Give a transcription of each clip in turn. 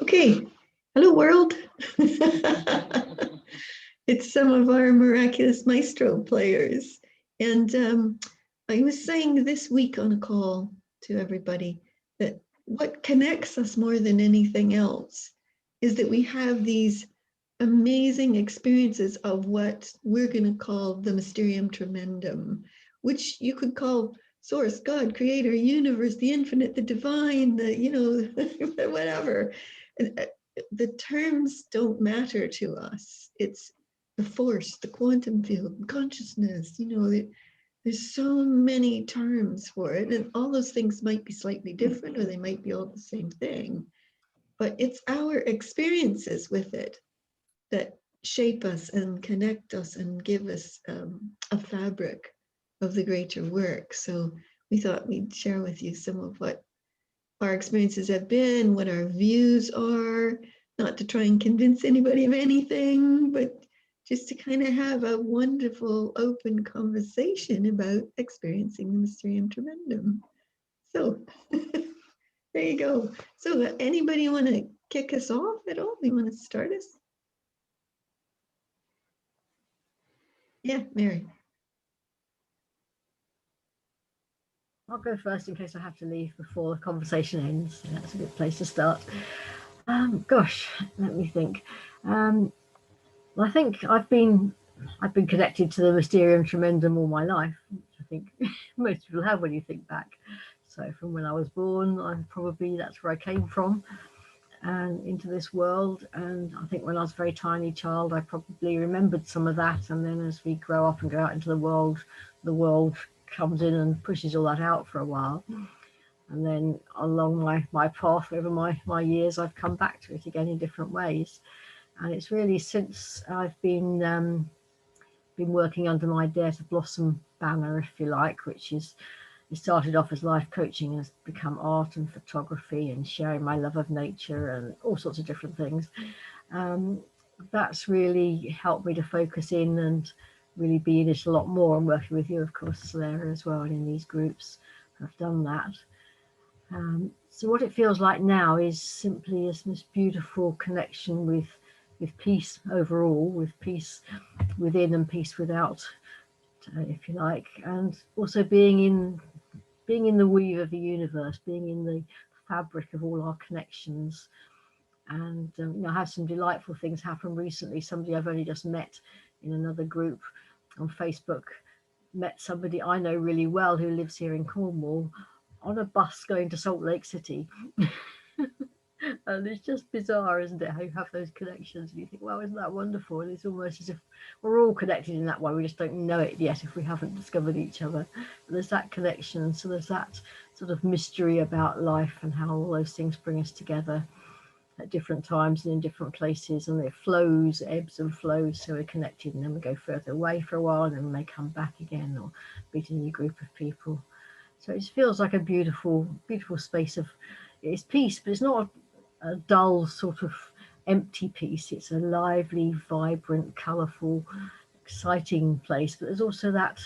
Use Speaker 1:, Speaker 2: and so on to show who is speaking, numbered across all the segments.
Speaker 1: Okay, hello world. It's some of our Miraculous Maestro players. And I was saying this week on a call to everybody that what connects us more than anything else is that we have these amazing experiences of what we're going to call the Mysterium Tremendum, which you could call source, God, creator, universe, the infinite, the divine, whatever. The terms don't matter to us. It's the force, the quantum field, consciousness, there's so many terms for it, and all those things might be slightly different or they might be all the same thing, but it's our experiences with it that shape us and connect us and give us a fabric of the greater work. So we thought we'd share with you some of what our experiences have been, what our views are, not to try and convince anybody of anything, but just to kind of have a wonderful open conversation about experiencing the Mysterium Tremendum. So there you go. So anybody want to kick us off at all? You want to start us? Yeah, Mary.
Speaker 2: I'll go first in case I have to leave before the conversation ends. So that's a good place to start. Gosh, let me think. I think I've been connected to the Mysterium Tremendum all my life, which I think most people have when you think back. So from when I was born, that's where I came from and into this world. And I think when I was a very tiny child, I probably remembered some of that. And then as we grow up and go out into the world comes in and pushes all that out for a while. And then along my path over my years, I've come back to it again in different ways. And it's really since I've been working under my Dare to Blossom banner, if you like, which is, it started off as life coaching and has become art and photography and sharing my love of nature and all sorts of different things. That's really helped me to focus in and really be in it a lot more. And working with you, of course, there as well, and in these groups, I've done that. So what it feels like now is simply this beautiful connection with peace overall, with peace within and peace without, if you like, and also being in the weave of the universe, being in the fabric of all our connections. And I had some delightful things happen recently. Somebody I've only just met in another group on Facebook, met somebody I know really well who lives here in Cornwall on a bus going to Salt Lake City. And it's just bizarre, isn't it, how you have those connections and you think, well, isn't that wonderful? And it's almost as if we're all connected in that way. We just don't know it yet if we haven't discovered each other. But there's that connection. So there's that sort of mystery about life and how all those things bring us together at different times and in different places, and it flows, ebbs and flows, so we're connected, and then we go further away for a while and then we may come back again or meet a new group of people. So it feels like a beautiful space of, it's peace, but it's not a dull sort of empty peace. It's a lively, vibrant, colourful, exciting place, but there's also that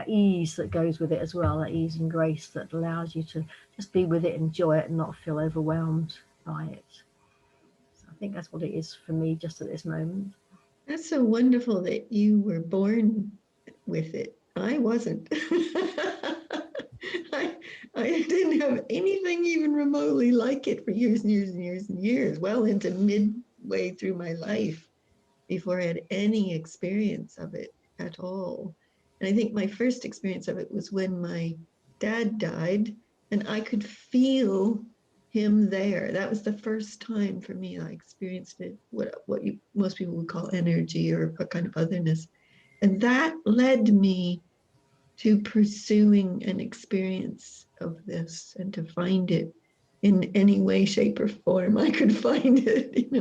Speaker 2: ease that goes with it as well, that ease and grace that allows you to just be with it, enjoy it, and not feel overwhelmed by it. So I think that's what it is for me just at this moment.
Speaker 1: That's so wonderful that you were born with it. I wasn't. I didn't have anything even remotely like it for years and years and years and years, well into midway through my life before I had any experience of it at all. And I think my first experience of it was when my dad died and I could feel him there. That was the first time for me I experienced it, what most people would call energy or a kind of otherness. And that led me to pursuing an experience of this and to find it in any way, shape, or form I could find it,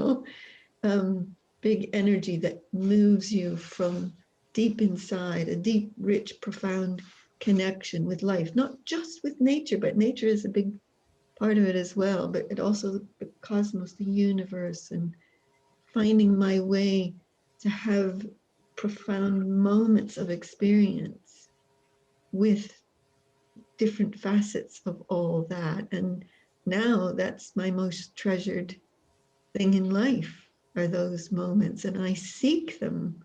Speaker 1: big energy that moves you from deep inside, a deep, rich, profound connection with life, not just with nature, but nature is a big part of it as well, but it also the cosmos, the universe, and finding my way to have profound moments of experience with different facets of all that. And now that's my most treasured thing in life are those moments, and I seek them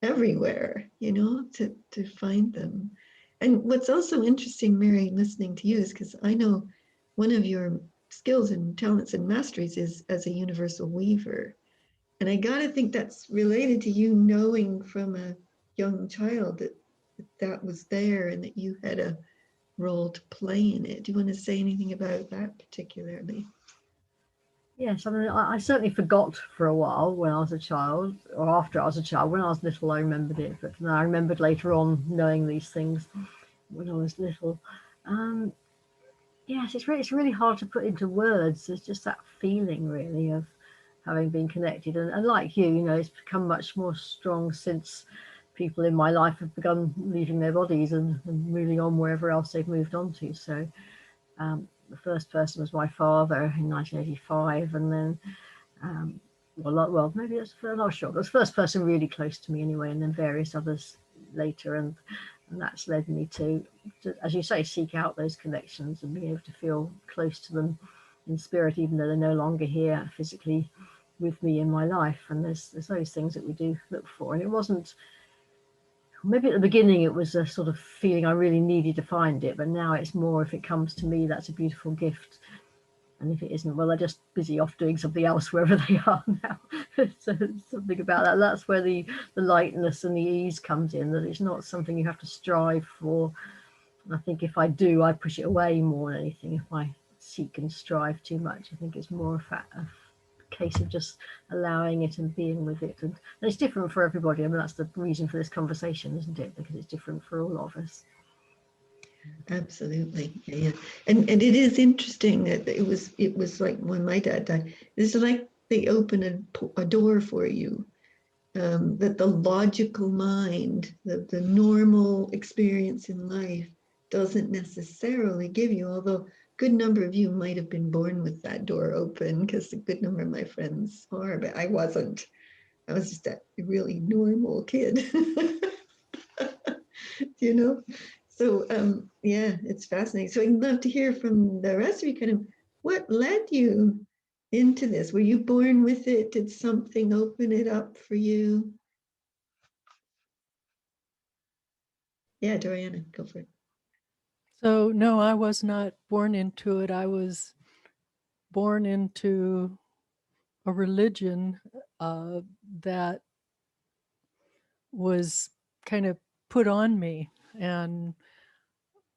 Speaker 1: everywhere, to find them. And what's also interesting, Mary, listening to you, is because I know one of your skills and talents and masteries is as a universal weaver. And I got to think that's related to you knowing from a young child that was there and that you had a role to play in it. Do you want to say anything about that particularly?
Speaker 2: Yes, I mean, I certainly forgot for a while when I was a child, or after I was a child. When I was little, I remembered it, but then I remembered later on knowing these things when I was little. Um, yes, it's really hard to put into words. It's just that feeling, really, of having been connected. And like you know, it's become much more strong since people in my life have begun leaving their bodies and moving on wherever else they've moved on to. So the first person was my father in 1985, and then well, maybe I'm not sure. It was the first person really close to me anyway, and then various others later, and that's led me to, as you say, seek out those connections and be able to feel close to them in spirit, even though they're no longer here physically with me in my life. And there's those things that we do look for, and it wasn't. Maybe at the beginning it was a sort of feeling I really needed to find it, but now it's more if it comes to me, that's a beautiful gift. And if it isn't, well, they're just busy off doing something else wherever they are now. So something about that. That's where the lightness and the ease comes in, that it's not something you have to strive for. And I think if I do, I push it away more than anything. If I seek and strive too much, I think it's more a case of just allowing it and being with it. And it's different for everybody. I mean, that's the reason for this conversation, isn't it? Because it's different for all of us.
Speaker 1: Absolutely. Yeah. And it is interesting that it was like when my dad died, it's like they open a door for you, that the logical mind, the normal experience in life doesn't necessarily give you, although a good number of you might have been born with that door open, because a good number of my friends are, but I wasn't. I was just a really normal kid. you know? So yeah, it's fascinating. So I'd love to hear from the rest of you, kind of what led you into this? Were you born with it? Did something open it up for you? Yeah, Doriana, go for it.
Speaker 3: So no, I was not born into it. I was born into a religion that was kind of put on me. And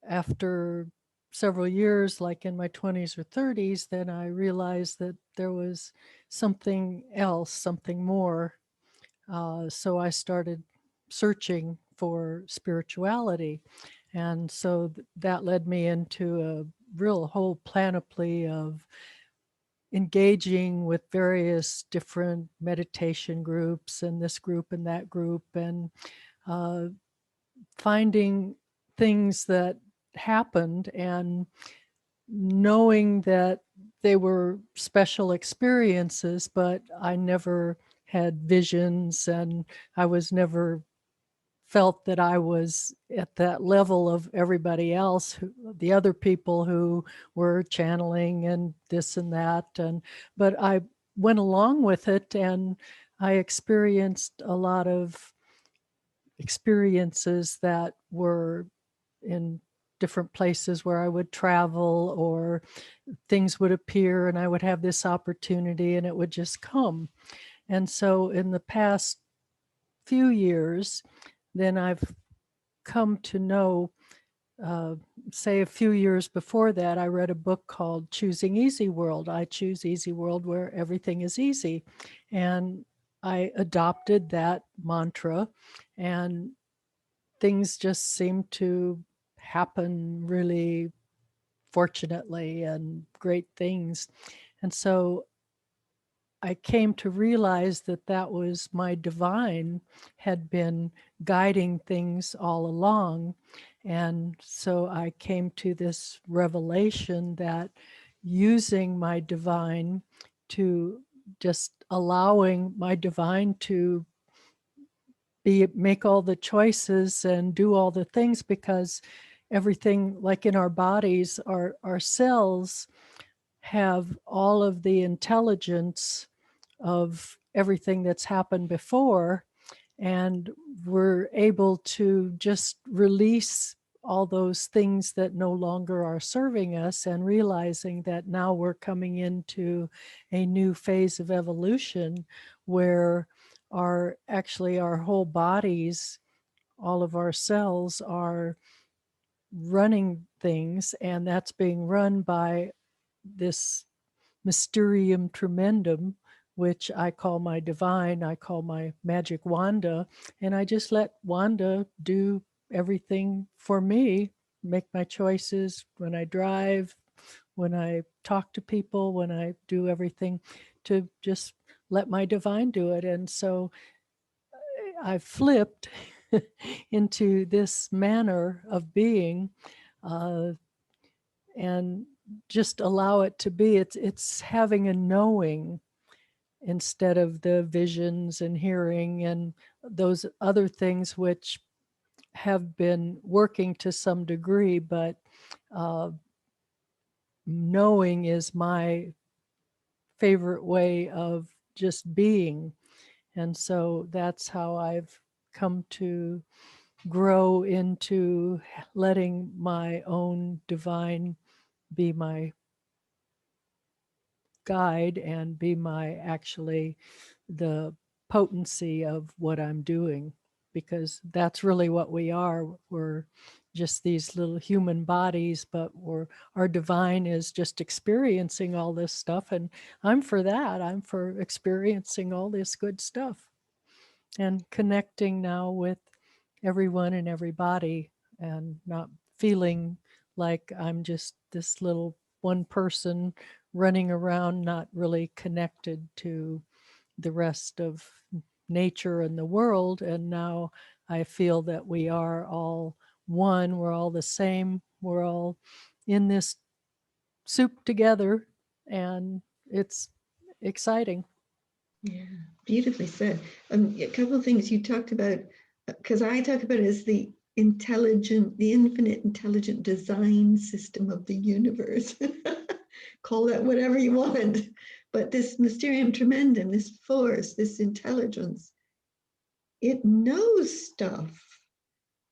Speaker 3: after several years, like in my 20s or 30s, then I realized that there was something else, something more. So I started searching for spirituality. And so that led me into a real whole panoply of engaging with various different meditation groups and this group and that group, and uh, finding things that happened and knowing that they were special experiences, but I never had visions, and I was never felt that I was at that level of everybody else, the other people who were channeling and this and that. But I went along with it, and I experienced a lot of experiences that were in different places where I would travel, or things would appear and I would have this opportunity and it would just come. And so in the past few years, then I've come to know, say a few years before that, I read a book called Choosing Easy World. I choose easy world where everything is easy. And I adopted that mantra, and things just seem to happen really fortunately, and great things. And so I came to realize that that was my divine had been guiding things all along. And so I came to this revelation that using my divine, to just allowing my divine to make all the choices and do all the things, because everything, like in our bodies, our cells have all of the intelligence of everything that's happened before, and we're able to just release all those things that no longer are serving us, and realizing that now we're coming into a new phase of evolution where our whole bodies, all of our cells are running things, and that's being run by this Mysterium Tremendum, which I call my divine, I call my magic Wanda, and I just let Wanda do everything for me, make my choices when I drive, when I talk to people, when I do everything, to just let my divine do it. And so I've flipped into this manner of being, uh, and just allow it to be. It's having a knowing instead of the visions and hearing and those other things which have been working to some degree, but uh, knowing is my favorite way of just being. And so that's how I've come to grow into letting my own divine be my guide and be my actually the potency of what I'm doing, because that's really what we are. We're just these little human bodies, but our divine is just experiencing all this stuff, and I'm for that. I'm for experiencing all this good stuff and connecting now with everyone and everybody, and not feeling like I'm just this little one person running around, not really connected to the rest of nature and the world. And now I feel that we are all one, we're all the same, we're all in this soup together, and it's exciting.
Speaker 1: Yeah, beautifully said. A couple of things you talked about, because I talk about it as the infinite intelligent design system of the universe. Call that whatever you want. But this Mysterium Tremendum, this force, this intelligence, it knows stuff.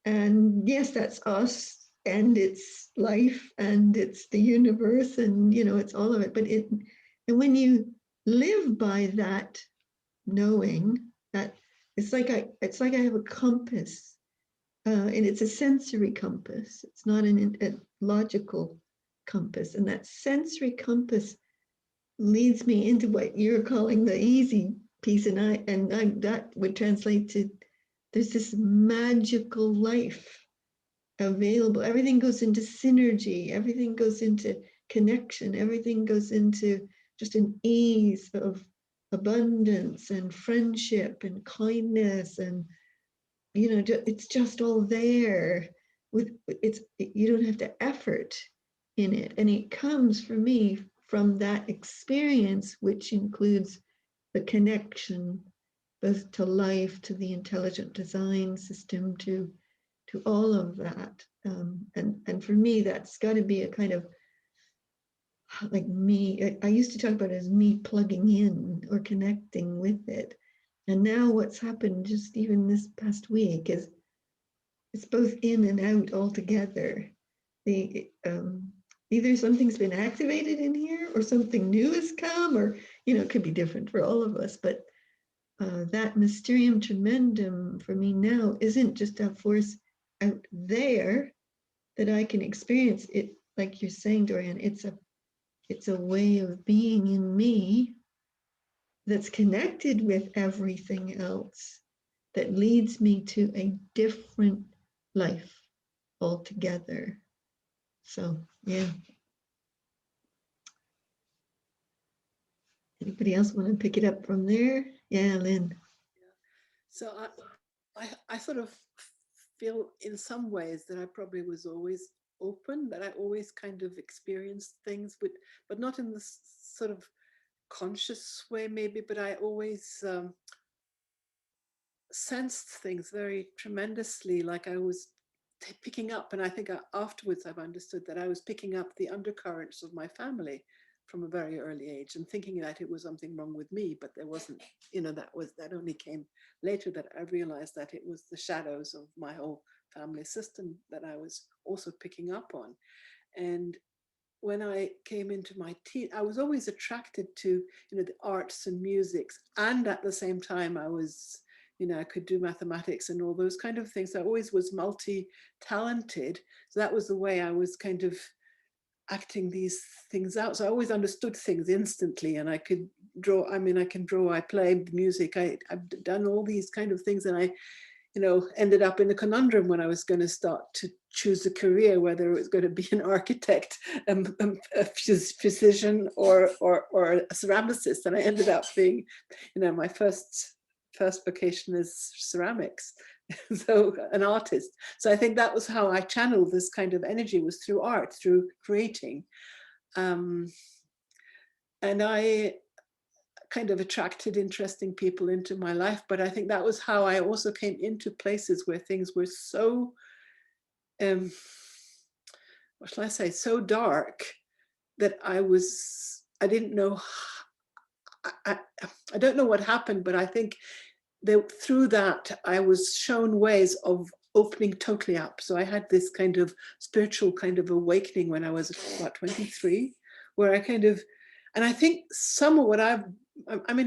Speaker 1: And yes, that's us, and it's life, and it's the universe, and it's all of it. And when you live by that knowing, that it's like I have a compass, and it's a sensory compass. It's not a logical compass, and that sensory compass leads me into what you're calling the easy piece, and that would translate to, there's this magical life available. Everything goes into synergy, everything goes into connection, everything goes into just an ease of abundance and friendship and kindness, and it's just all there. You don't have to effort in it, and it comes for me from that experience, which includes the connection both to life, to the intelligent design system, to all of that. And for me, that's got to be a kind of like me. I used to talk about it as me plugging in or connecting with it. And now what's happened just even this past week is it's both in and out altogether. Either something's been activated in here or something new has come, or it could be different for all of us. But that Mysterium Tremendum for me now isn't just a force out there that I can experience it, like you're saying, Dorian. It's a way of being in me that's connected with everything else, that leads me to a different life altogether. So yeah. Anybody else want to pick it up from there? Yeah, Lynn.
Speaker 4: So I sort of feel in some ways that I probably was always open, that I always kind of experienced things, but not in this sort of conscious way maybe, but I always sensed things very tremendously, like I was picking up, and I think afterwards I've understood that I was picking up the undercurrents of my family from a very early age, and thinking that it was something wrong with me, but there wasn't. That only came later, that I realized that it was the shadows of my whole family system that I was also picking up on. And when I came into my teen, I was always attracted to, the arts and musics. And at the same time, I was, I could do mathematics and all those kind of things. I always was multi-talented. So that was the way I was kind of acting these things out. So I always understood things instantly, and I could draw. I mean, I can draw, I play music. I've done all these kind of things, and I ended up in a conundrum when I was going to start to choose a career, whether it was going to be an architect, a physician, or a ceramicist. And I ended up being, my first vocation is ceramics, so an artist. So I think that was how I channeled this kind of energy, was through art, through creating. And I kind of attracted interesting people into my life, but I think that was how I also came into places where things were so, what shall I say, so dark that I didn't know, I don't know what happened, but I think that through that I was shown ways of opening totally up. So I had this kind of spiritual kind of awakening when I was about 23, where I kind of, and I think some of what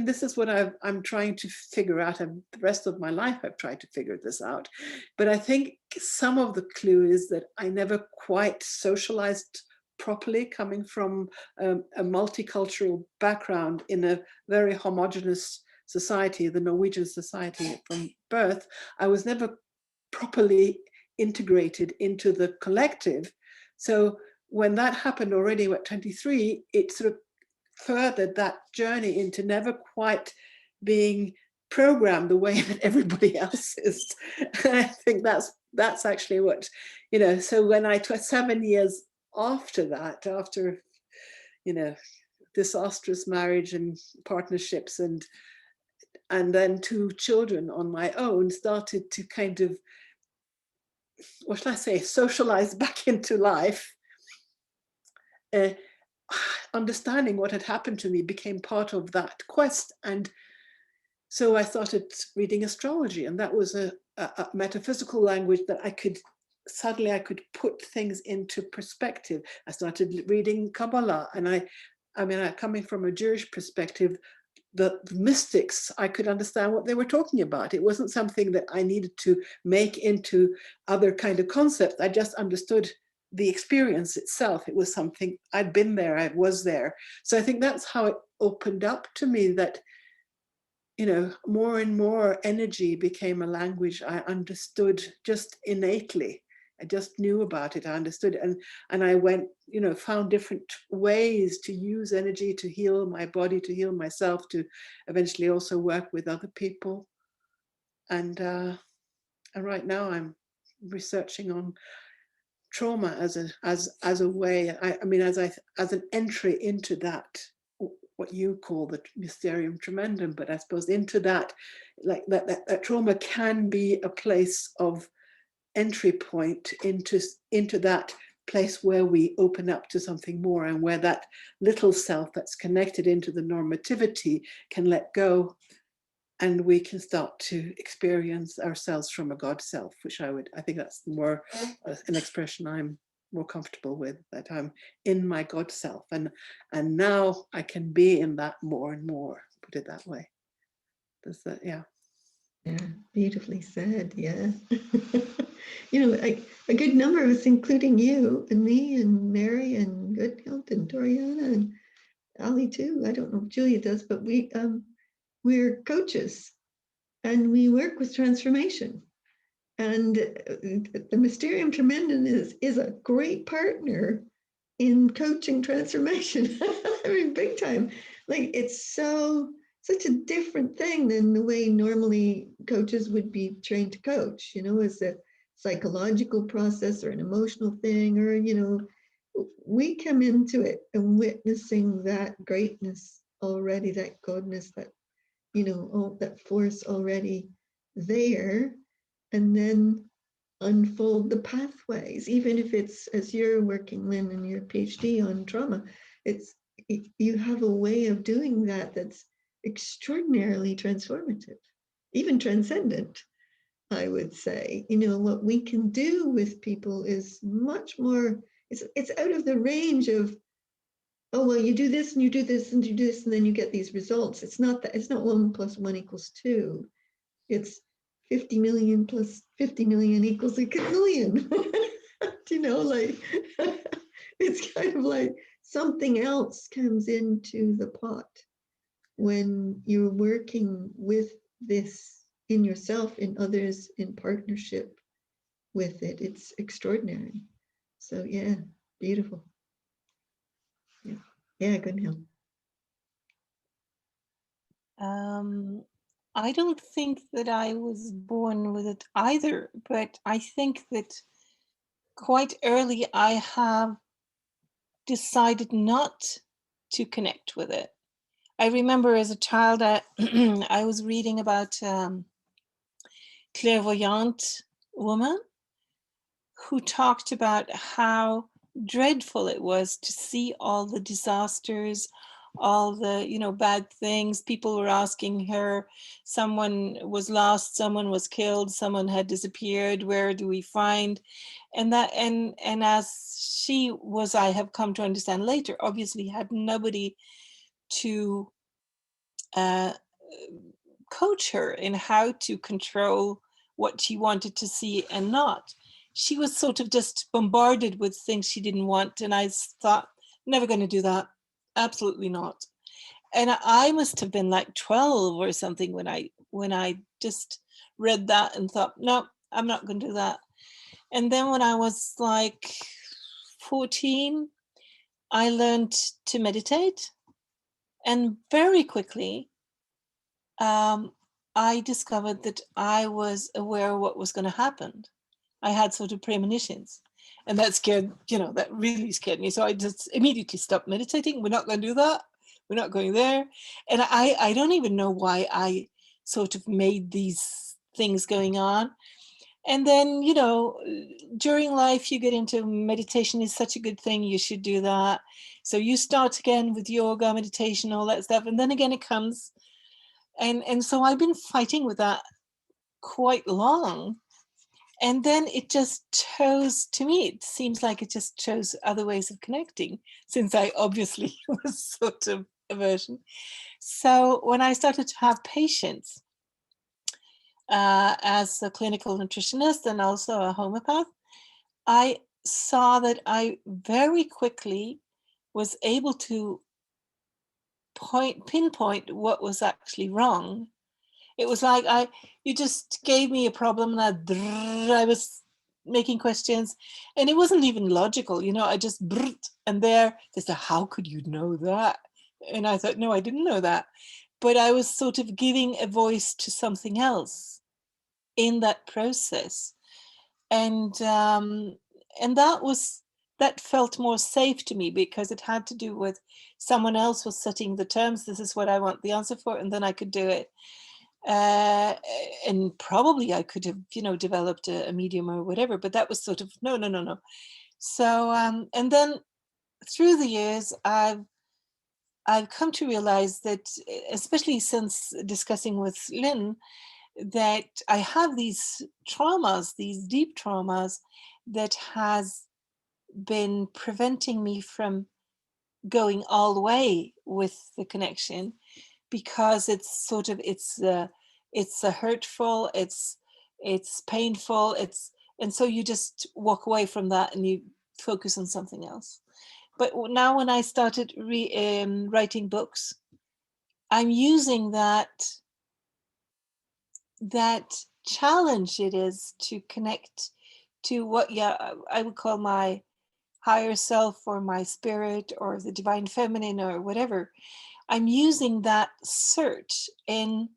Speaker 4: this is what I'm trying to figure out. The rest of my life, I've tried to figure this out. But I think some of the clue is that I never quite socialized properly, coming from a multicultural background in a very homogenous society, the Norwegian society from birth. I was never properly integrated into the collective. So when that happened already at 23, it sort of furthered that journey into never quite being programmed the way that everybody else is. And I think that's actually what, so when 7 years after that, after, disastrous marriage and partnerships and then 2 children on my own, started to kind of, what shall I say, socialize back into life, understanding what had happened to me became part of that quest. And so I started reading astrology, and that was a metaphysical language that I could put things into perspective. I started reading Kabbalah, and I coming from a Jewish perspective, the mystics, I could understand what they were talking about. It wasn't something that I needed to make into other kind of concepts. I just understood the experience itself. It was something, I'd been there, I was there. So I think that's how it opened up to me, that, more and more energy became a language I understood just innately. I just knew about it. I understood it. And I went, found different ways to use energy to heal my body, to heal myself, to eventually also work with other people. And right now I'm researching on trauma as a way, as an entry into that, what you call the Mysterium Tremendum, but I suppose into that, like that trauma can be a place of entry point into that place where we open up to something more, and where that little self that's connected into the normativity can let go, and we can start to experience ourselves from a God self, which I think that's more an expression I'm more comfortable with, that I'm in my God self, and now I can be in that more and more, put it that way. Does that, yeah.
Speaker 1: Yeah, beautifully said. Yeah. A good number of us, including you and me and Mary and Goodhilt and Doriana and Ali too. I don't know if Julia does, but we're coaches, and we work with transformation. And the Mysterium Tremendum is a great partner in coaching transformation. I mean, big time. Like, it's such a different thing than the way normally coaches would be trained to coach, as a psychological process or an emotional thing, or, we come into it and witnessing that greatness already, that godness, that, all that force already there, and then unfold the pathways, even if it's, as you're working, Lynn, in your PhD on trauma, it's you have a way of doing that that's extraordinarily transformative, even transcendent, I would say. You know, what we can do with people is much more, it's out of the range of, oh, well, you do this and you do this and you do this and then you get these results. It's not that, it's not 1 + 1 = 2. It's 50 million plus 50 million equals a gazillion. You know, like, it's kind of like something else comes into the pot when you're working with this in yourself, in others, in partnership with it. It's extraordinary. So yeah, beautiful. Yeah, yeah, Gunhild.
Speaker 5: I don't think that I was born with it either, but I think that quite early I have decided not to connect with it. I remember as a child, I was reading about clairvoyant woman who talked about how dreadful it was to see all the disasters, all the, you know, bad things. People were asking her, someone was lost, someone was killed, someone had disappeared, where do we find? And that, and as she was, I have come to understand later, obviously had nobody to coach her in how to control what she wanted to see and not. She was sort of just bombarded with things she didn't want. And I thought, never going to do that. Absolutely not. And I must have been like 12 or something when I just read that and thought, no, I'm not going to do that. And then when I was like 14, I learned to meditate. And very quickly, I discovered that I was aware of what was going to happen. I had sort of premonitions, and that scared, you know, that really scared me. So I just immediately stopped meditating. We're not going to do that. We're not going there. And I don't even know why I sort of made these things going on. And then, you know, during life, you get into meditation is such a good thing. You should do that. So you start again with yoga, meditation, all that stuff. And then again, it comes. And so I've been fighting with that quite long. And then it just chose, to me, it seems like it just chose other ways of connecting, since I obviously was sort of aversion. So when I started to have patients as a clinical nutritionist and also a homeopath, I saw that I very quickly was able to pinpoint what was actually wrong. It was like you just gave me a problem and I was making questions, and it wasn't even logical, you know. I just and they said, how could you know that? And I thought, no, I didn't know that, but I was sort of giving a voice to something else in that process, and that felt more safe to me because it had to do with someone else was setting the terms. This is what I want the answer for, and then I could do it. And probably I could have, you know, developed a medium or whatever, but that was sort of no. So and then through the years, I've come to realize that, especially since discussing with Lynn, that I have these traumas, these deep traumas, that has been preventing me from going all the way with the connection, because it's sort of it's hurtful, it's painful, and so you just walk away from that and you focus on something else. But now when I started writing books, I'm using that challenge it is to connect to what I would call my higher self or my spirit or the divine feminine or whatever. I'm using that search in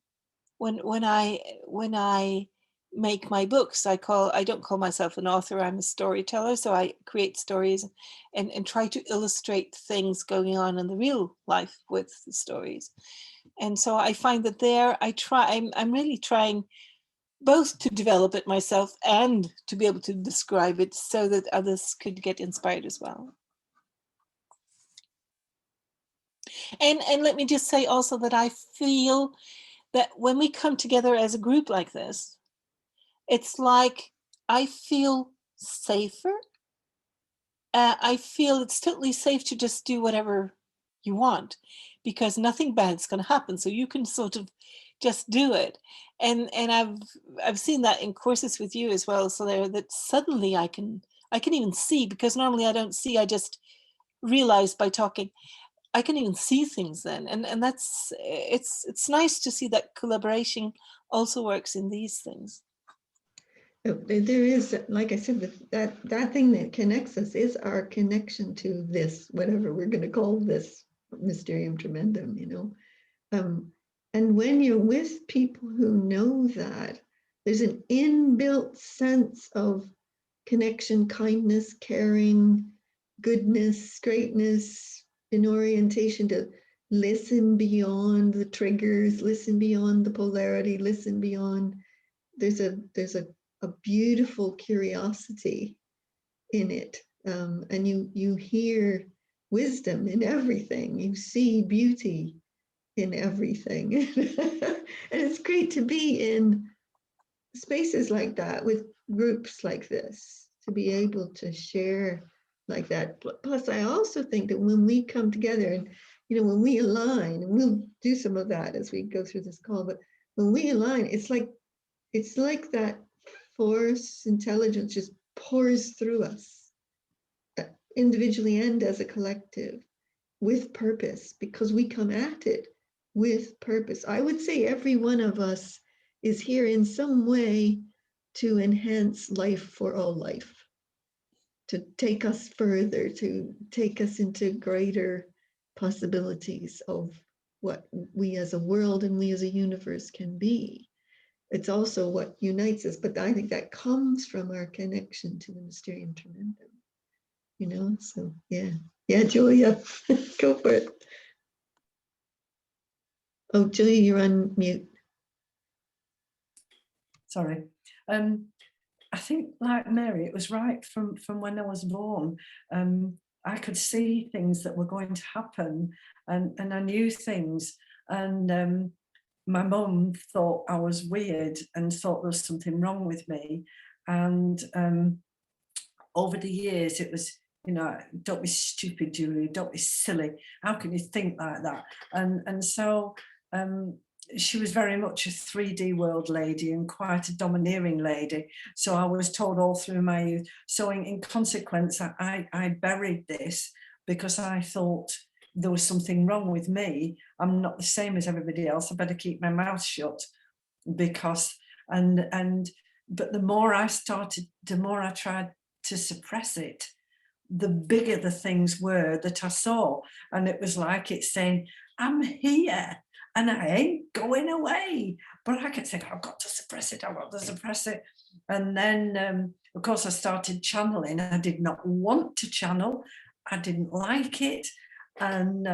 Speaker 5: when I make my books. I don't call myself an author, I'm a storyteller. So I create stories and try to illustrate things going on in the real life with the stories. And so I find that there I'm really trying both to develop it myself and to be able to describe it so that others could get inspired as well. And let me just say also that I feel that when we come together as a group like this, it's like I feel safer. I feel it's totally safe to just do whatever you want, because nothing bad's going to happen. So you can sort of just do it. And I've seen that in courses with you as well. So there, that suddenly I can even see, because normally I don't see. I just realize by talking. I can even see things then, and that's it's nice to see that collaboration also works in these things.
Speaker 1: There is, like I said, that thing that connects us is our connection to this, whatever we're going to call this Mysterium Tremendum, you know. And when you're with people who know that, there's an inbuilt sense of connection, kindness, caring, goodness, straightness, an orientation to listen beyond the triggers, listen beyond the polarity, listen beyond. There's a beautiful curiosity in it, and you hear wisdom in everything. You see beauty in everything, and it's great to be in spaces like that with groups like this, to be able to share like that. Plus, I also think that when we come together and, you know, when we align, and we'll do some of that as we go through this call, but when we align, it's like that force intelligence just pours through us, individually and as a collective, with purpose, because we come at it with purpose. I would say every one of us is here in some way to enhance life for all life, to take us further, to take us into greater possibilities of what we as a world and we as a universe can be. It's also what unites us, but I think that comes from our connection to the Mysterium Tremendum, you know. So yeah, Julia, go for it. Oh, Julia, you're on mute.
Speaker 6: Sorry. I think, like Mary, it was right from when I was born. I could see things that were going to happen, and I knew things. And my mum thought I was weird and thought there was something wrong with me. And over the years, it was, you know, don't be stupid, Julia, don't be silly. How can you think like that? And so she was very much a 3D world lady and quite a domineering lady. So I was told all through my youth. So in consequence, I buried this because I thought there was something wrong with me. I'm not the same as everybody else. I better keep my mouth shut, because, but the more I tried to suppress it, the bigger the things were that I saw. And it was like it's saying, I'm here and I ain't going away. But I kept saying, I've got to suppress it, I've got to suppress it. And then, of course, I started channeling. I did not want to channel. I didn't like it. And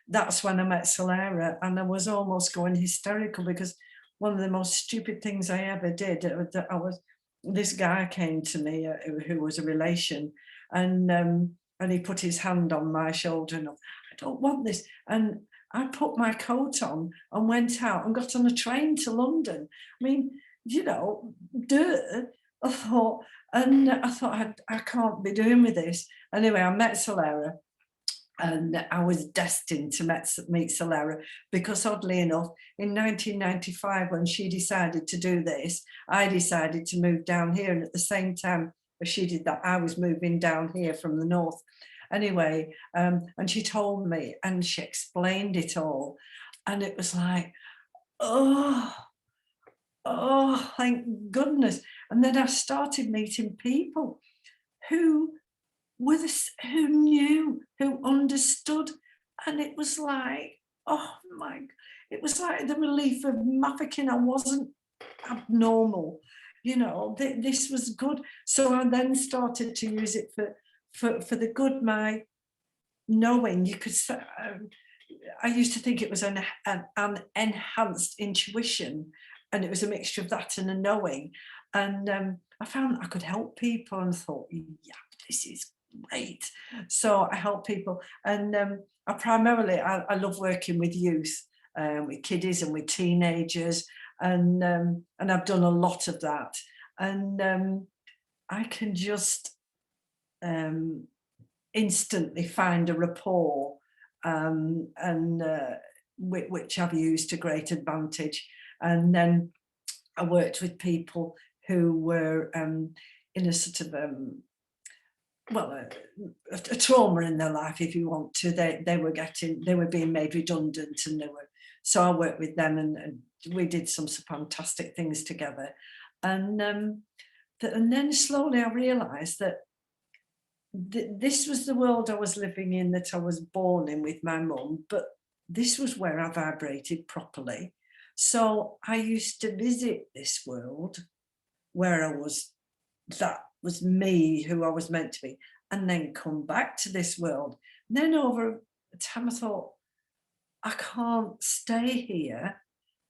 Speaker 6: that's when I met Solera, and I was almost going hysterical, because one of the most stupid things I ever did, this guy came to me who was a relation, and he put his hand on my shoulder, and I don't want this. And I put my coat on and went out and got on a train to London. I mean, you know, I thought I can't be doing with this. Anyway, I met Solera. And I was destined to meet Solera, because oddly enough, in 1995, when she decided to do this, I decided to move down here. And at the same time as she did that, I was moving down here from the north. Anyway, and she told me and she explained it all. And it was like, oh, thank goodness. And then I started meeting people who knew, who understood, and it was like, oh my, it was like the relief of mafficking. I wasn't abnormal, you know. This was good. So I then started to use it for the good. My knowing, you could say, I used to think it was an enhanced intuition, and it was a mixture of that and a knowing. And I found I could help people, and thought, yeah, this is great. So I help people, and I love working with youth, with kiddies and with teenagers, and I've done a lot of that, and I can just instantly find a rapport, which I've used to great advantage. And then I worked with people who were in a sort of a trauma in their life, if you want to. They were being made redundant, and so I worked with them, and we did some fantastic things together. And then slowly I realized that this was the world I was living in, that I was born in with my mum, but this was where I vibrated properly. So I used to visit this world where that was me, who I was meant to be, and then come back to this world. And then over time I thought, I can't stay here.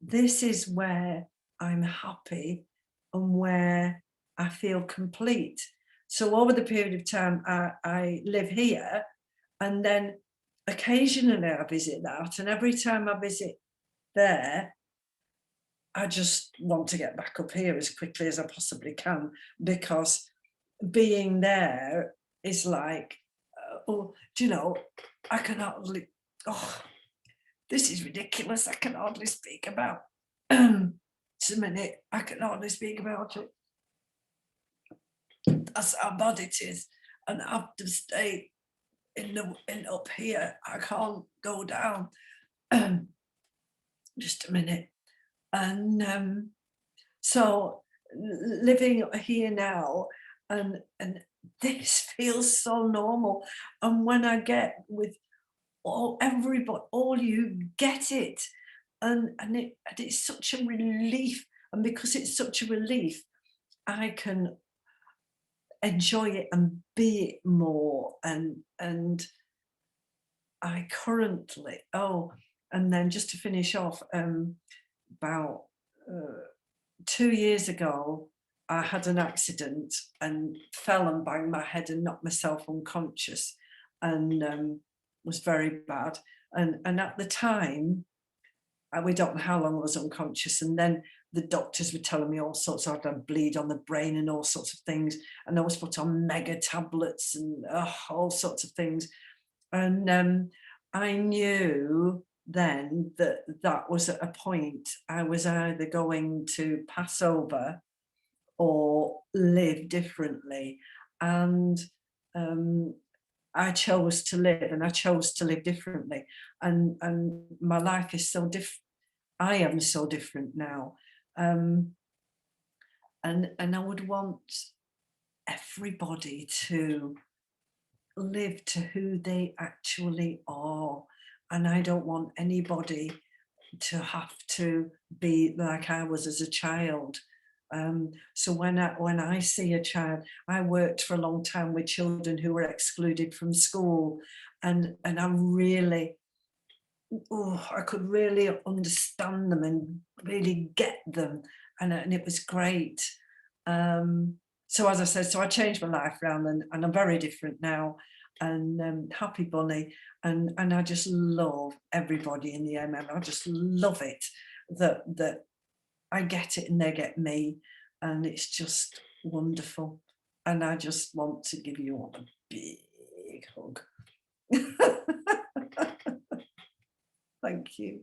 Speaker 6: This is where I'm happy and where I feel complete. So over the period of time, I live here, and then occasionally I visit that. And every time I visit there, I just want to get back up here as quickly as I possibly can, because being there is like, I can hardly, this is ridiculous. I can hardly speak about, just a minute, I can hardly speak about it. That's how bad it is, and I have to stay in up here. I can't go down. Just a minute. And so living here now, and this feels so normal. And when I get with everybody, all you get it, and it's such a relief. And because it's such a relief, I can enjoy it and be it more. And I currently, and then just to finish off, about 2 years ago, I had an accident and fell and banged my head and knocked myself unconscious, and was very bad. And at the time, we don't know how long I was unconscious, and then the doctors were telling me all sorts. I had a bleed on the brain and all sorts of things, and I was put on mega tablets and all sorts of things. And I knew then that was at a point I was either going to pass over or live differently. And I chose to live, and I chose to live differently. And my life is so different. I am so different now. And I would want everybody to live to who they actually are. And I don't want anybody to have to be like I was as a child. So when I see a child, I worked for a long time with children who were excluded from school, and I really, I could really understand them and really get them, and it was great. So as I said, so I changed my life around, and I'm very different now, and happy bunny, and I just love everybody in the MM. I just love it that I get it and they get me, and it's just wonderful. And I just want to give you all a big hug. Thank you.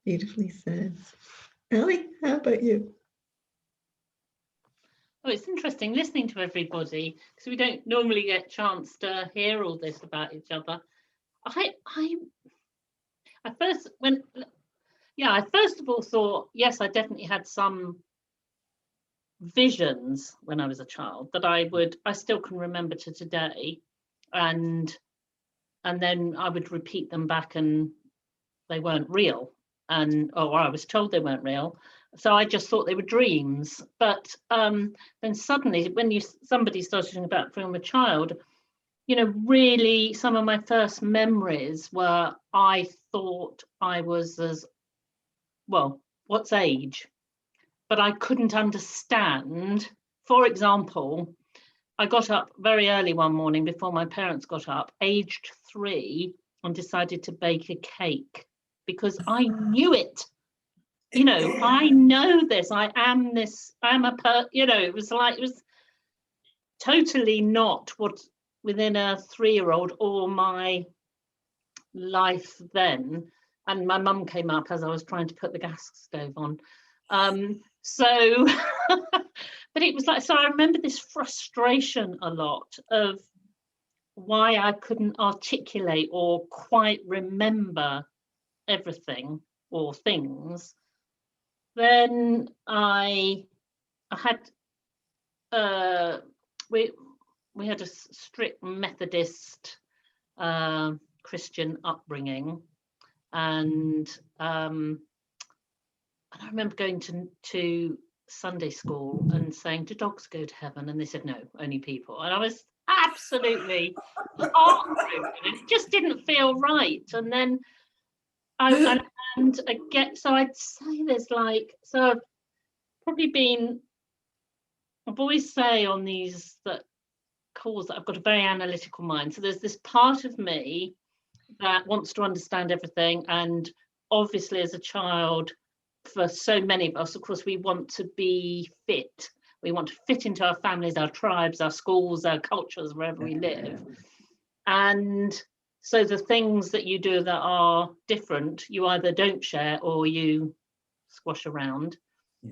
Speaker 1: Beautifully said. Ellie, how about you?
Speaker 7: Oh, it's interesting listening to everybody, because we don't normally get a chance to hear all this about each other. I first of all thought, yes, I definitely had some visions when I was a child that I still can remember to today, and then I would repeat them back, and they weren't real, or I was told they weren't real. So I just thought they were dreams. But then suddenly, when somebody started talking about from a child, really some of my first memories were, I thought I was as, well, what's age? But I couldn't understand, for example, I got up very early one morning before my parents got up, aged 3, and decided to bake a cake because I knew it. You know, I know this. I am this. I'm you know, it was totally not what within a 3-year-old or my life then. And my mum came up as I was trying to put the gas stove on. So, but it was like, so I remember this frustration a lot of why I couldn't articulate or quite remember everything or things. Then I had we had a strict Methodist Christian upbringing, and I remember going to Sunday school and saying, "Do dogs go to heaven?" And they said, "No, only people." And I was absolutely heartbroken. It just didn't feel right. And then and again, so I'd say there's like, so I've probably been, I've always say on these calls that I've got a very analytical mind. So there's this part of me that wants to understand everything, and obviously as a child, for so many of us, of course, we want to be fit. We want to fit into our families, our tribes, our schools, our cultures, wherever we live. And so the things that you do that are different, you either don't share or you squash around. Yeah.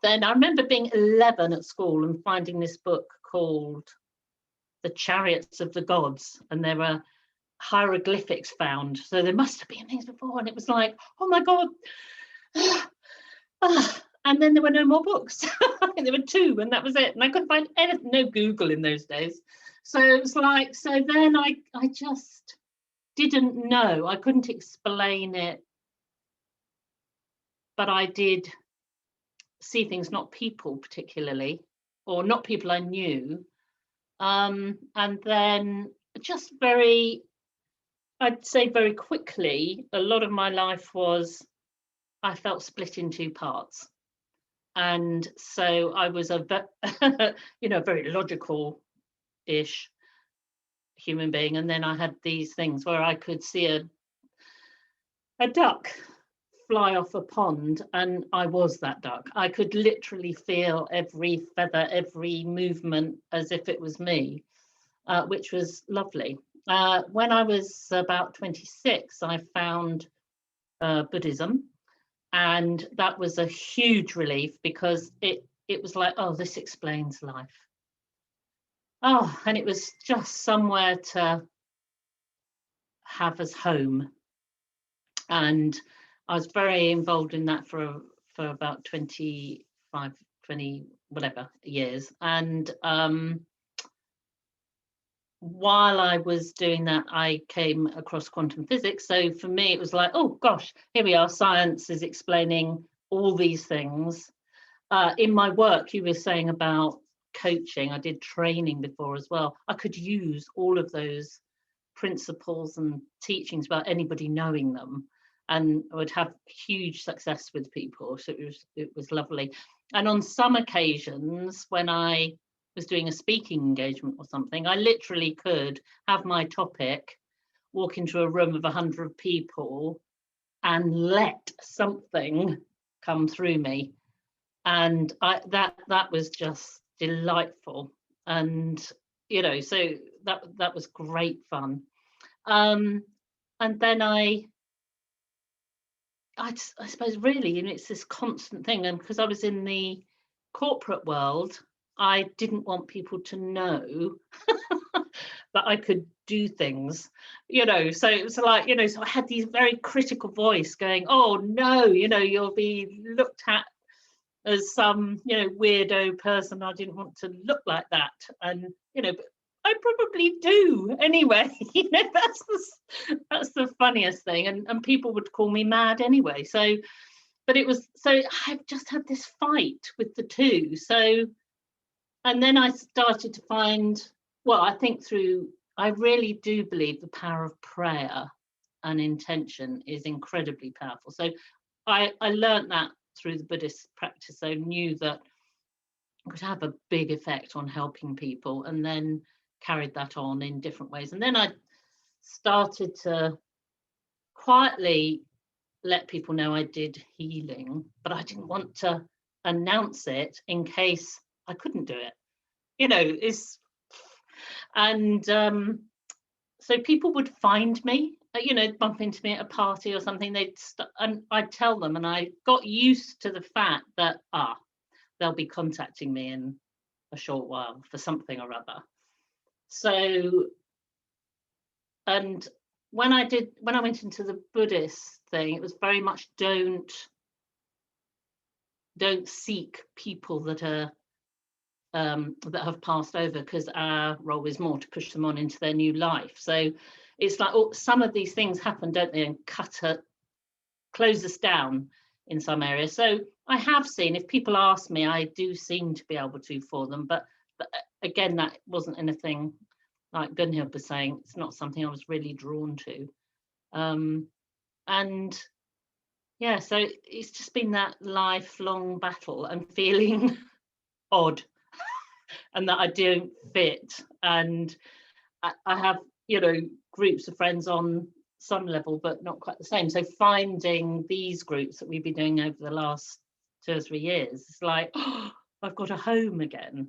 Speaker 7: Then I remember being 11 at school and finding this book called The Chariots of the Gods, and there were hieroglyphics found. So there must have been things before, and it was like, oh my God. And then there were no more books. I think there were 2, and that was it. And I couldn't find anything, no Google in those days. So it was like, so then I just didn't know. I couldn't explain it, but I did see things, not people particularly, or not people I knew. And then just I'd say very quickly, a lot of my life was, I felt split in 2 parts. And so I was you know, very logical-ish human being. And then I had these things where I could see a duck fly off a pond, and I was that duck. I could literally feel every feather, every movement as if it was me, which was lovely. When I was about 26, I found Buddhism. And that was a huge relief, because it was like, oh, this explains life. Oh, and it was just somewhere to have as home. And I was very involved in that for about 25, 20, whatever years. And while I was doing that, I came across quantum physics. So for me, it was like, oh gosh, here we are. Science is explaining all these things. In my work, you were saying about coaching. I did training before as well. I could use all of those principles and teachings without anybody knowing them, and I would have huge success with people. So it was lovely. And on some occasions, when I was doing a speaking engagement or something, I literally could have my topic, walk into a room of 100 people and let something come through me. And that was just delightful. And, you know, so that was great fun. And then I suppose really, you know, it's this constant thing. And because I was in the corporate world, I didn't want people to know that I could do things, you know. So it was like, you know, so I had these very critical voice going, oh no, you know, you'll be looked at as some, you know, weirdo person. I didn't want to look like that. And, you know, but I probably do anyway. You know, that's the funniest thing. And people would call me mad anyway. So, but it was, so I've just had this fight with the 2. So, and then I started to find, well, I think I really do believe the power of prayer and intention is incredibly powerful. So I learned that through the Buddhist practice. I knew that could have a big effect on helping people, and then carried that on in different ways. And then I started to quietly let people know I did healing, but I didn't want to announce it in case I couldn't do it. And so people would find me, bump into me at a party or something. And I'd tell them, and I got used to the fact that they'll be contacting me in a short while for something or other. So, and when I went into the Buddhist thing, it was very much don't seek people that are that have passed over, because our role is more to push them on into their new life. So it's like, some of these things happen, don't they, and close us down in some areas. So I have seen, if people ask me, I do seem to be able to for them, but again, that wasn't anything, like Gunhild was saying, it's not something I was really drawn to. And yeah, so it's just been that lifelong battle and feeling odd and that I don't fit. And I have, groups of friends on some level, but not quite the same. So finding these groups that we've been doing over the last 2 or 3 years, it's like, I've got a home again.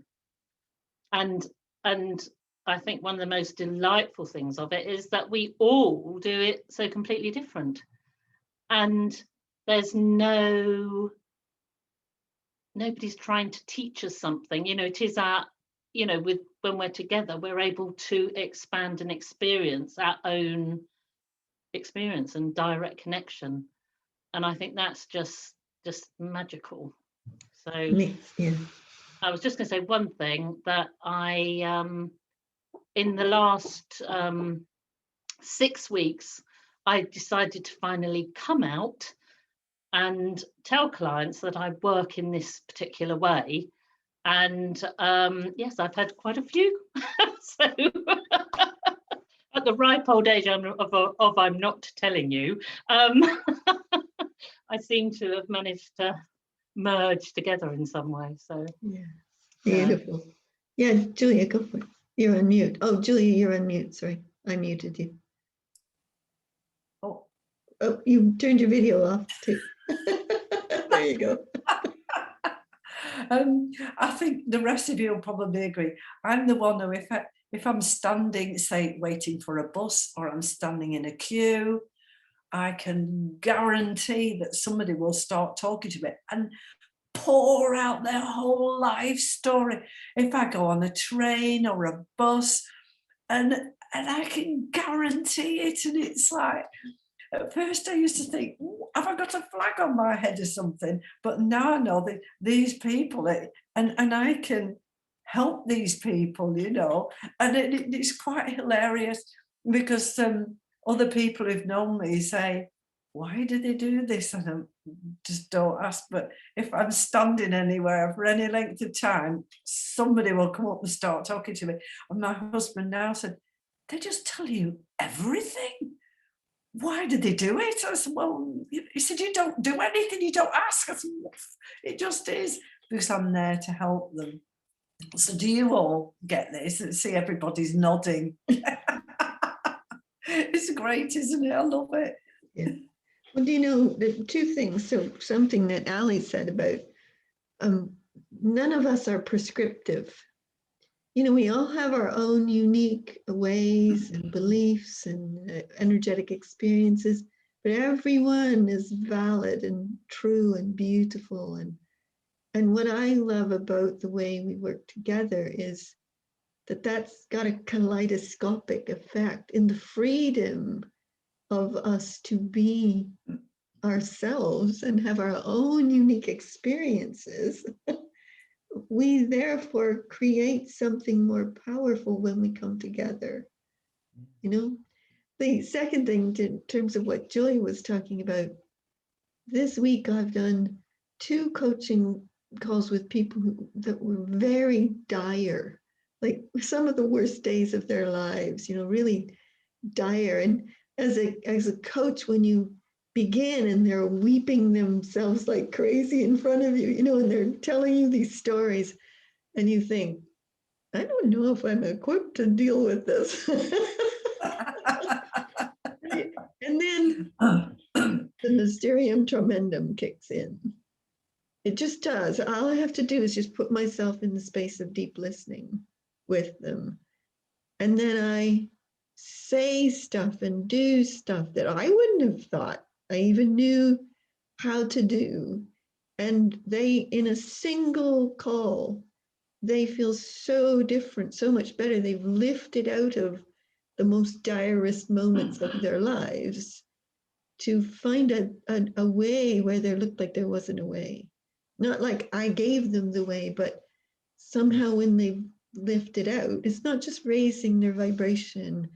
Speaker 7: And I think one of the most delightful things of it is that we all do it so completely different. And there's nobody's trying to teach us something. It is our, when we're together, we're able to expand and experience our own experience and direct connection. And I think that's just magical. So
Speaker 1: Yeah.
Speaker 7: I was just going to say one thing, that I in the last 6 weeks, I decided to finally come out and tell clients that I work in this particular way. And yes, I've had quite a few. So at the ripe old age of I'm not telling you, I seem to have managed to merge together in some way. So
Speaker 1: Yeah, beautiful. Yeah, Julia, go for it. You're on mute. Oh, Julia, you're on mute. Sorry, I muted you. Oh, you turned your video off too. There you go.
Speaker 6: I think the rest of you will probably agree. I'm the one who, if I'm standing, say, waiting for a bus, or I'm standing in a queue, I can guarantee that somebody will start talking to me and pour out their whole life story. If I go on a train or a bus, and I can guarantee it, and it's like, at first I used to think, have I got a flag on my head or something? But now I know that these people, and I can help these people, and it's quite hilarious, because other people who've known me say, why do they do this? And I just don't ask. But if I'm standing anywhere for any length of time, somebody will come up and start talking to me. And my husband now said, they just tell you everything. Why did they do it? I said, well, he said, you don't do anything, you don't ask. I said, it just is, because I'm there to help them. So do you all get this? See, everybody's nodding. It's great, isn't it? I love it.
Speaker 1: Yeah. Well, the two things. So something that Ali said about none of us are prescriptive. We all have our own unique ways and beliefs and energetic experiences, but everyone is valid and true and beautiful. And what I love about the way we work together is that that's got a kaleidoscopic effect in the freedom of us to be ourselves and have our own unique experiences. We therefore create something more powerful when we come together. The second thing, in terms of what Julia was talking about, this week I've done 2 coaching calls with people that were very dire, like some of the worst days of their lives, really dire. And as a coach, when you begin and they're weeping themselves like crazy in front of you, and they're telling you these stories, and you think, I don't know if I'm equipped to deal with this. And then the Mysterium Tremendum kicks in. It just does. All I have to do is just put myself in the space of deep listening with them. And then I say stuff and do stuff that I wouldn't have thought I even knew how to do. And they, in a single call, they feel so different, so much better. They've lifted out of the most direst moments of their lives to find a way where there looked like there wasn't a way. Not like I gave them the way, but somehow when they lift it out, it's not just raising their vibration.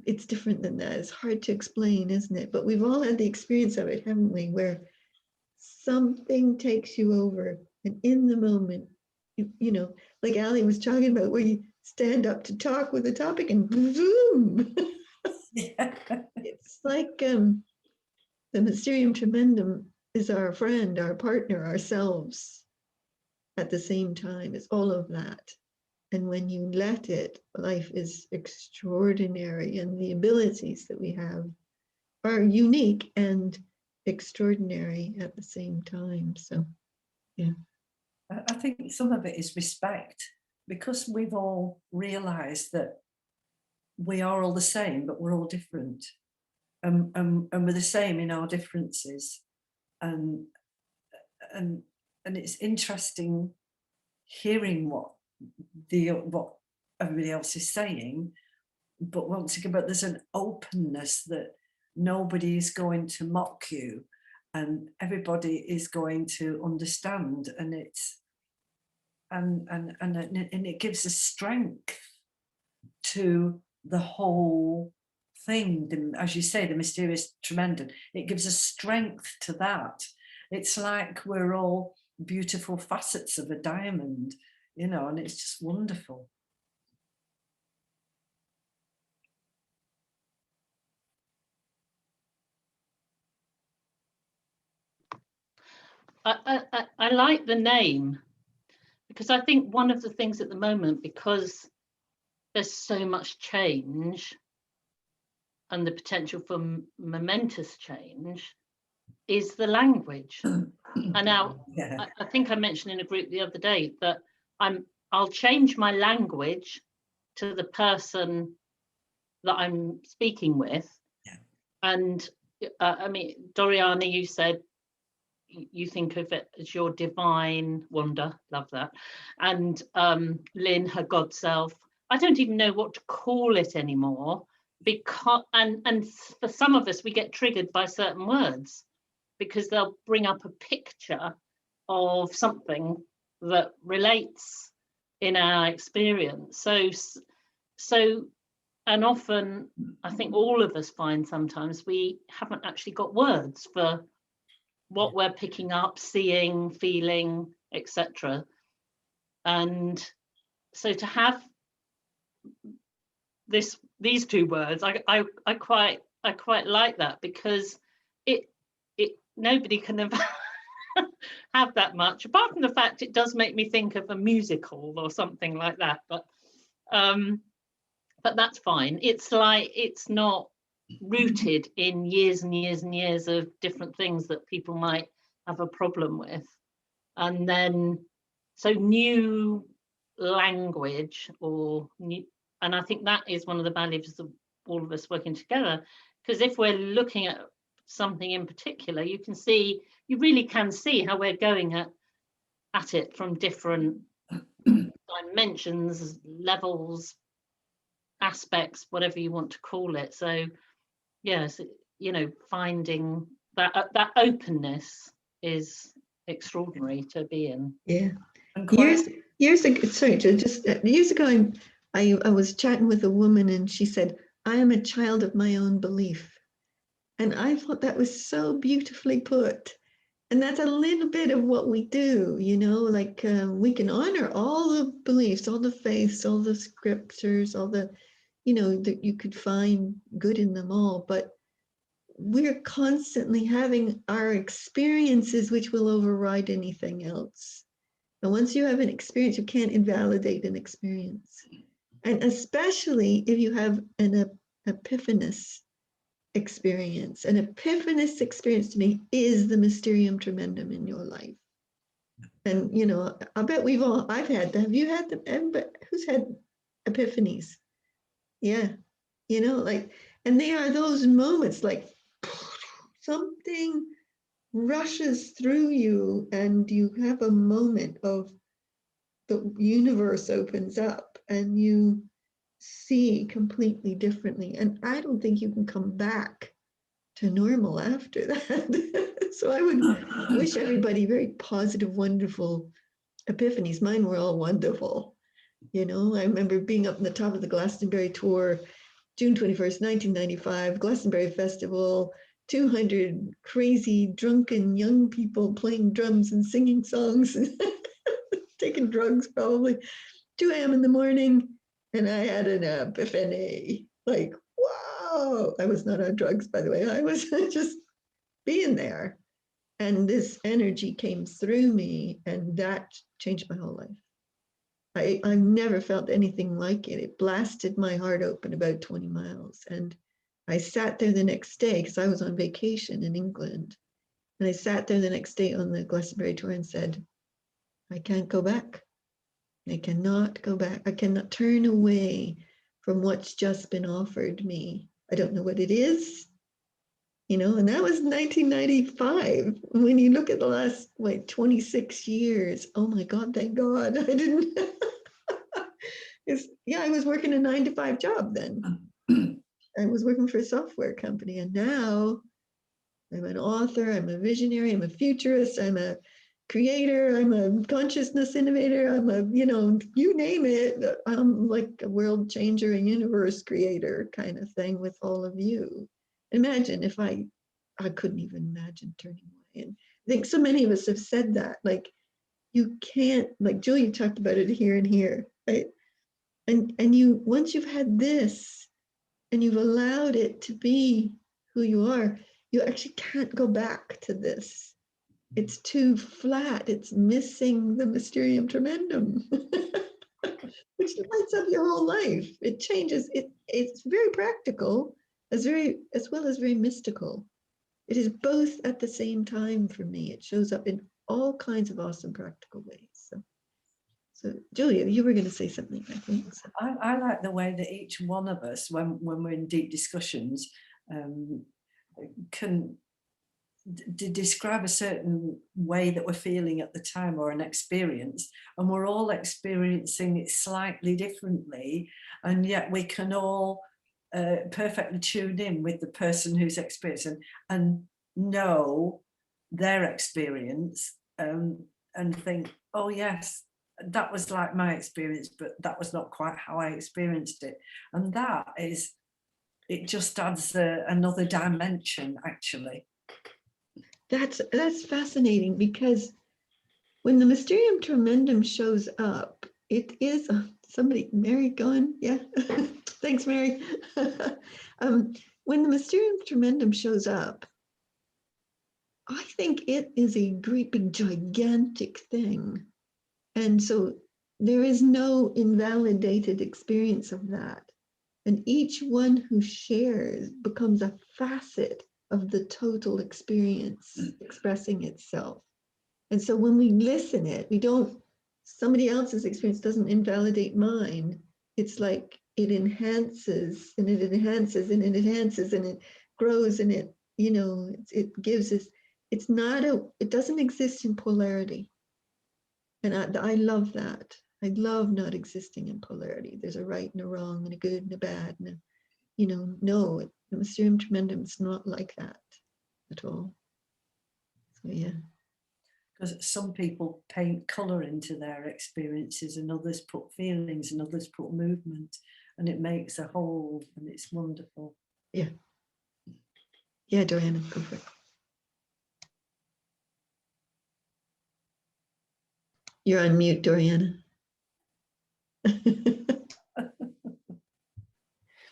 Speaker 1: It's different than that. It's hard to explain, isn't it? But we've all had the experience of it, haven't we? Where something takes you over, and in the moment, you know, like Ali was talking about, where you stand up to talk with a topic and zoom.
Speaker 6: Yeah.
Speaker 1: It's like the Mysterium Tremendum is our friend, our partner, ourselves at the same time. It's all of that. And when you let it, life is extraordinary, and the abilities that we have are unique and extraordinary at the same time. So, yeah.
Speaker 6: I think some of it is respect, because we've all realized that we are all the same, but we're all different. And we're the same in our differences. And it's interesting hearing what everybody else is saying, but once again, but there's an openness that nobody is going to mock you, and everybody is going to understand, and it's and it gives a strength to the whole thing. As you say, the mysterious tremendum, it gives a strength to that. It's like we're all beautiful facets of a diamond, you know, and it's just wonderful.
Speaker 7: I like the name, because I think one of the things at the moment, because there's so much change and the potential for momentous change, is the language. And now,
Speaker 6: Yeah.
Speaker 7: I think I mentioned in a group the other day that I'll change my language to the person that I'm speaking with.
Speaker 6: Yeah.
Speaker 7: And I mean, Doriana, you said you think of it as your divine wonder, love that. And Lynn, her God self. I don't even know what to call it anymore, because and for some of us, we get triggered by certain words because they'll bring up a picture of something that relates in our experience. So and often I think all of us find sometimes we haven't actually got words for what we're picking up, seeing, feeling, etc. And so to have these two words, I quite like that, because it nobody can have that much, apart from the fact it does make me think of a musical or something like that. But that's fine. It's like, it's not rooted in years and years and years of different things that people might have a problem with. And then, so new language or new, and I think that is one of the values of all of us working together, because if we're looking at something in particular, you really can see how we're going at it from different dimensions, levels, aspects, whatever you want to call it. So yes, you know, finding that openness is extraordinary to be in.
Speaker 1: Yeah. Years ago, sorry, just years ago, I was chatting with a woman, and she said, I am a child of my own belief. And I thought that was so beautifully put. And that's a little bit of what we do, you know, like we can honor all the beliefs, all the faiths, all the scriptures, all the, you know, that you could find good in them all. But we're constantly having our experiences which will override anything else. And once you have an experience, you can't invalidate an experience. And especially if you have an epiphanous experience. An epiphanous experience to me is the Mysterium Tremendum in your life. And, you know, I bet I've had them. Have you had them? But who's had epiphanies? Yeah. You know, like, and they are those moments like something rushes through you and you have a moment of the universe opens up and you see completely differently. And I don't think you can come back to normal after that. So I would wish everybody very positive, wonderful epiphanies. Mine were all wonderful. You know, I remember being up on the top of the Glastonbury tour, June 21st, 1995, Glastonbury Festival, 200 crazy, drunken young people playing drums and singing songs and taking drugs probably. 2 a.m. in the morning, and I had an epiphany. Like, whoa! I was not on drugs, by the way. I was just being there. And this energy came through me, and that changed my whole life. I've never felt anything like it. It blasted my heart open about 20 miles. And I sat there the next day because I was on vacation in England. And I sat there the next day on the Glastonbury tour and said, I can't go back. I cannot go back. I cannot turn away from what's just been offered me. I don't know what it is, you know, and that was 1995. When you look at the last, 26 years, oh my God, thank God I didn't. I was working a 9-to-5 job then. I was working for a software company, and now I'm an author, I'm a visionary, I'm a futurist, I'm a creator, I'm a consciousness innovator, I'm a, you name it. I'm like a world changer, a universe creator kind of thing with all of you. Imagine if I couldn't even imagine turning away. And I think so many of us have said that, like, you can't, like Julia talked about it here and here, right? And you, once you've had this and you've allowed it to be who you are, you actually can't go back to this. It's too flat. It's missing the Mysterium Tremendum, which lights up your whole life. It changes. It's very practical, as well as very mystical. It is both at the same time for me. It shows up in all kinds of awesome practical ways. So Julia, you were going to say something, I think. So.
Speaker 6: I like the way that each one of us, when we're in deep discussions, can describe a certain way that we're feeling at the time or an experience, and we're all experiencing it slightly differently, and yet we can all perfectly tune in with the person who's experiencing and know their experience, and think, oh yes, that was like my experience, but that was not quite how I experienced it. And that is, it just adds another dimension, actually.
Speaker 1: That's fascinating, because when the Mysterium Tremendum shows up, it is somebody, Mary, going, yeah, thanks, Mary. When the Mysterium Tremendum shows up, I think it is a great big gigantic thing, and so there is no invalidated experience of that, and each one who shares becomes a facet of the total experience expressing itself. And so when we listen it, somebody else's experience doesn't invalidate mine. It's like it enhances and it enhances and it enhances and it grows and it gives us, it doesn't exist in polarity. And I love that. I love not existing in polarity. There's a right and a wrong and a good and a bad. And no, the Mysterium Tremendum is not like that at all. So yeah.
Speaker 6: Because some people paint colour into their experiences, and others put feelings, and others put movement, and it makes a whole, and it's wonderful.
Speaker 1: Yeah. Yeah, Diana, go for it. You're on mute, Doriana.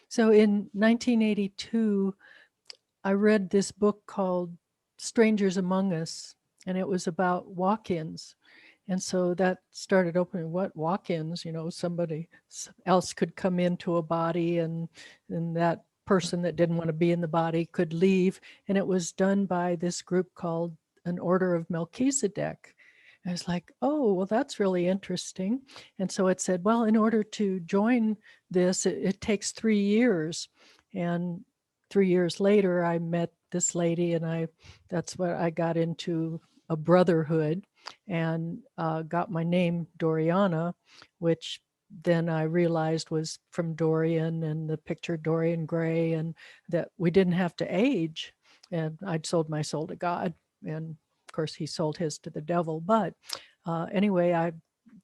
Speaker 3: So in 1982, I read this book called Strangers Among Us, and it was about walk-ins. And so that started opening what walk-ins, somebody else could come into a body, and that person that didn't want to be in the body could leave. And it was done by this group called an Order of Melchizedek. I was like, oh, well, that's really interesting. And so it said, well, in order to join this, it takes 3 years. And 3 years later, I met this lady, and that's what I got into, a brotherhood, and got my name Doriana, which then I realized was from Dorian and the picture Dorian Gray, and that we didn't have to age. And I'd sold my soul to God, and of course he sold his to the devil. But anyway, I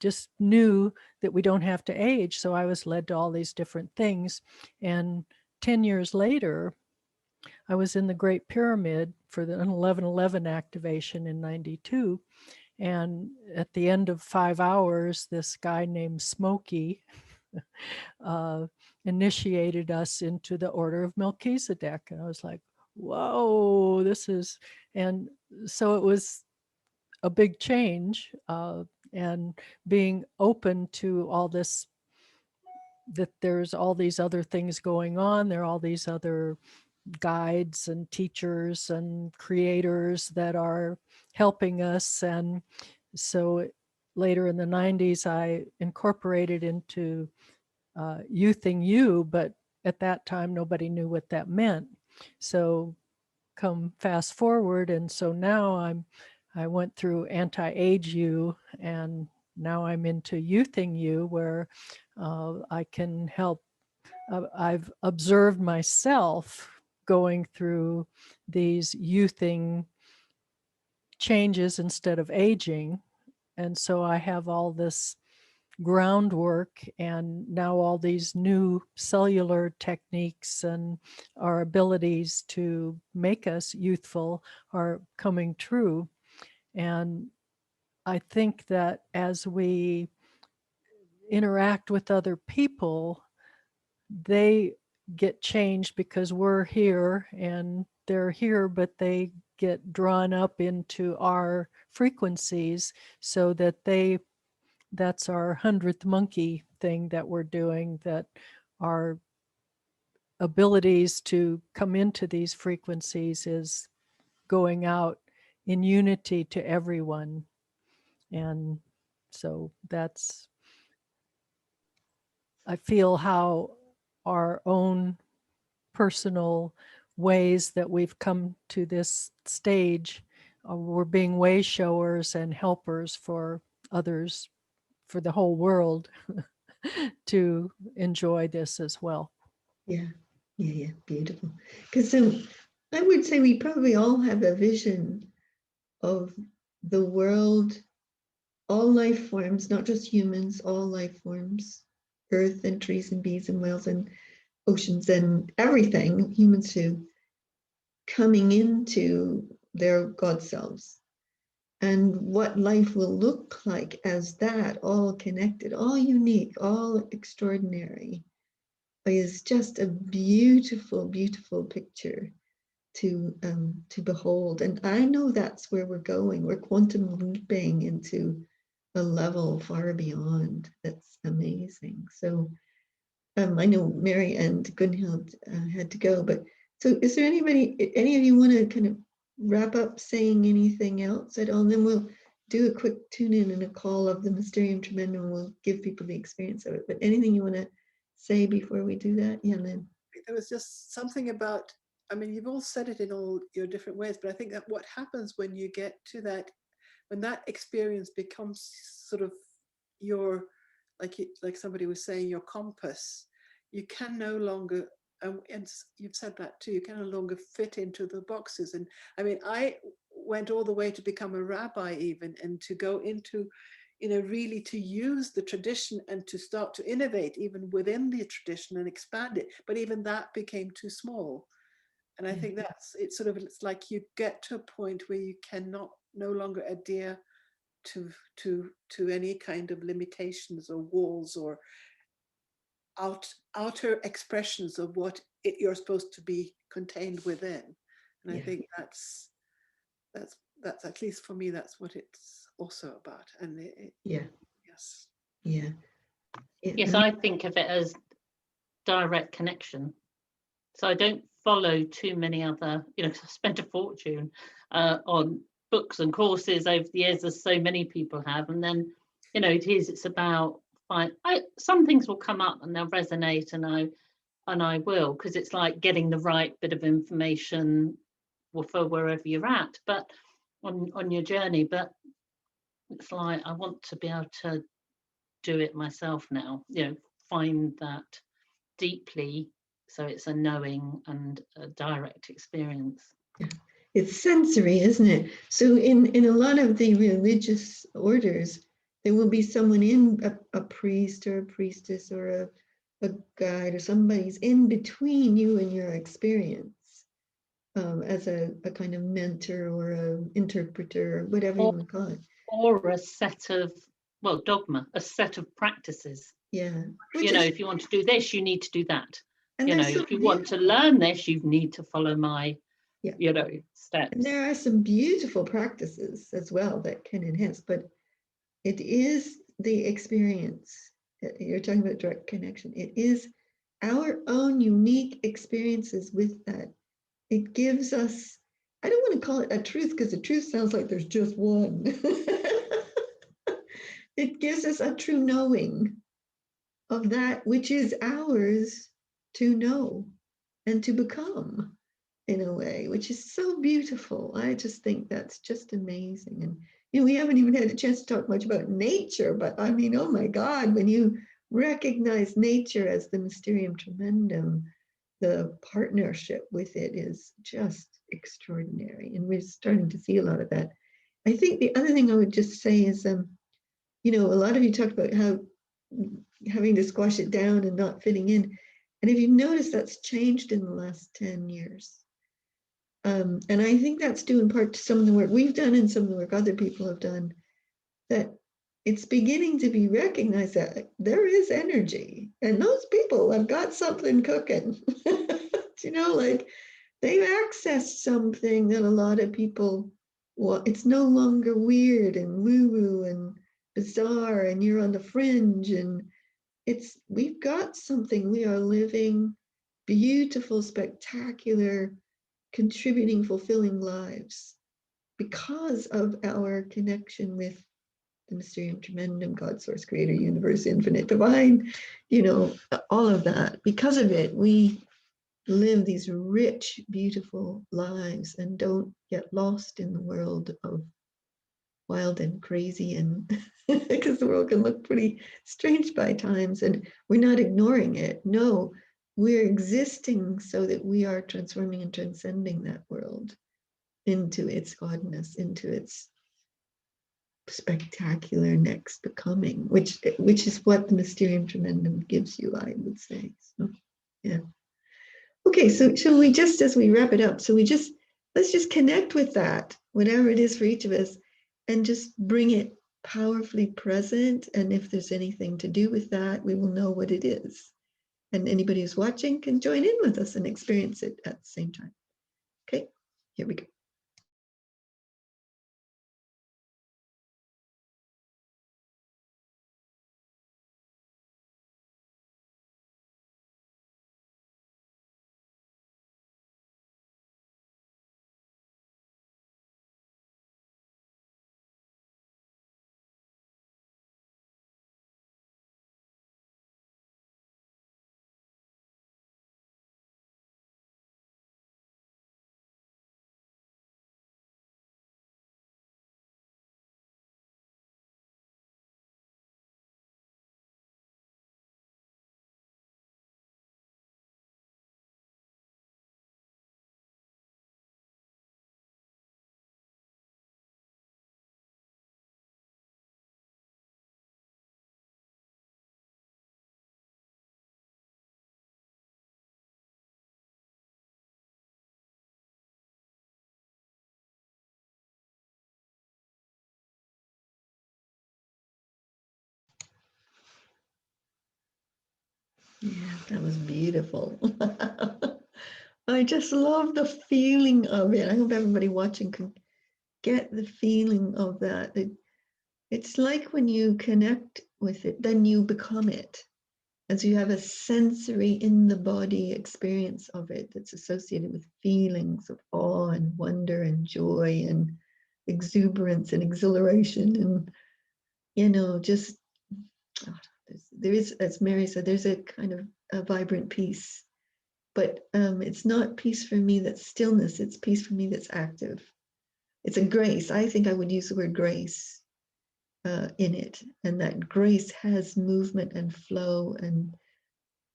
Speaker 3: just knew that we don't have to age. So I was led to all these different things. And 10 years later, I was in the Great Pyramid for the 11/11 activation in 92. And at the end of 5 hours, this guy named Smokey initiated us into the Order of Melchizedek. And I was like, whoa, and so it was a big change, and being open to all this, that there's all these other things going on. There are all these other guides and teachers and creators that are helping us. And so later in the 90s, I incorporated into Youthing You, but at that time, nobody knew what that meant. So come fast forward. And so now I went through Anti-Age You, and now I'm into Youthing You, where I can help. I've observed myself going through these youthing changes instead of aging. And so I have all this groundwork, and now all these new cellular techniques and our abilities to make us youthful are coming true. And I think that as we interact with other people, they get changed because we're here and they're here, but they get drawn up into our frequencies, so that that's our 100th monkey thing that we're doing, that our abilities to come into these frequencies is going out in unity to everyone. And so I feel how our own personal ways that we've come to this stage, we're being way showers and helpers for others, for the whole world to enjoy this as well.
Speaker 1: Yeah, beautiful. Because I would say we probably all have a vision of the world, all life forms, not just humans, all life forms, earth and trees and bees and whales and oceans and everything, humans too, coming into their God selves. And what life will look like as that, all connected, all unique, all extraordinary, is just a beautiful, beautiful picture to behold. And I know that's where we're going. We're quantum leaping into a level far beyond. That's amazing. So I know Mary and Gunhild had to go, but so is there any of you want to kind of wrap up saying anything else at all? And then we'll do a quick tune in and a call of the Mysterium Tremendum. We'll give people the experience of it. But anything you want to say before we do that? Yeah, Lynn.
Speaker 4: There was just something about, I mean, you've all said it in all your different ways, but I think that what happens when you get to that, when that experience becomes sort of your, like somebody was saying, your compass, you can no longer, and you've said that too, you can no longer fit into the boxes. And I mean, I went all the way to become a rabbi even, and to go into, really to use the tradition and to start to innovate even within the tradition and expand it. But even that became too small. And I think it's like you get to a point where you cannot no longer adhere to any kind of limitations or walls or outer expressions of what you're supposed to be contained within. And I think that's that's, at least for me, that's what it's also about. And
Speaker 1: Yeah.
Speaker 4: yes.
Speaker 1: Yeah.
Speaker 7: Yes, I think of it as direct connection. So I don't follow too many other, you know, 'cause I've spent a fortune on books and courses over the years, as so many people have. And then, you know, it's about some things will come up and they'll resonate, and I will, because it's like getting the right bit of information for wherever you're at, but on your journey. But it's like I want to be able to do it myself now, you know, find that deeply, so it's a knowing and a direct experience.
Speaker 1: It's sensory, isn't it? So in a lot of the religious orders, there will be someone a priest or a priestess or a guide, or somebody's in between you and your experience, as a kind of mentor or an interpreter, or whatever you want to call it.
Speaker 7: Or a set of, well, dogma, a set of practices.
Speaker 1: Yeah.
Speaker 7: You know, if you want to do this, you need to do that.
Speaker 1: And
Speaker 7: You know,
Speaker 1: so
Speaker 7: if you want to learn this, you need to follow my, you know, steps.
Speaker 1: And there are some beautiful practices as well that can enhance, but it is the experience. You're talking about direct connection. It is our own unique experiences with that. It gives us, I don't want to call it a truth, because the truth sounds like there's just one. It gives us a true knowing of that which is ours to know and to become, in a way, which is so beautiful. I just think that's just amazing. And you know, we haven't even had a chance to talk much about nature, but I mean, oh my God, when you recognize nature as the Mysterium Tremendum, the partnership with it is just extraordinary. And we're starting to see a lot of that. I think the other thing I would just say is, you know, a lot of you talked about how having to squash it down and not fitting in. And if you notice, that's changed in the last 10 years. And I think that's due in part to some of the work we've done and some of the work other people have done, that it's beginning to be recognized that there is energy and those people have got something cooking. You know, like they've accessed something that a lot of people, well, it's no longer weird and woo-woo and bizarre and you're on the fringe, and we've got something. We are living beautiful, spectacular, contributing, fulfilling lives because of our connection with the Mysterium Tremendum, God, Source, Creator, Universe, Infinite, Divine, you know, all of that. Because of it, we live these rich, beautiful lives and don't get lost in the world of wild and crazy, and because the world can look pretty strange by times, and we're not ignoring it. No, we're existing so that we are transforming and transcending that world into its godness, into its spectacular next becoming, which is what the Mysterium Tremendum gives you, I would say. So yeah. Okay, so shall we, just as we wrap it up, so let's just connect with that, whatever it is for each of us, and just bring it powerfully present. And if there's anything to do with that, we will know what it is. And anybody who's watching can join in with us and experience it at the same time. Okay, here we go. Yeah, that was beautiful. I just love the feeling of it. I hope everybody watching can get the feeling of that. It's like when you connect with it, then you become it. As you have a sensory in the body experience of it that's associated with feelings of awe and wonder and joy and exuberance and exhilaration, and just there is, as Mary said, there's a kind of a vibrant peace, but it's not peace for me that's stillness, it's peace for me that's active. It's a grace. I think I would use the word grace in it, and that grace has movement and flow and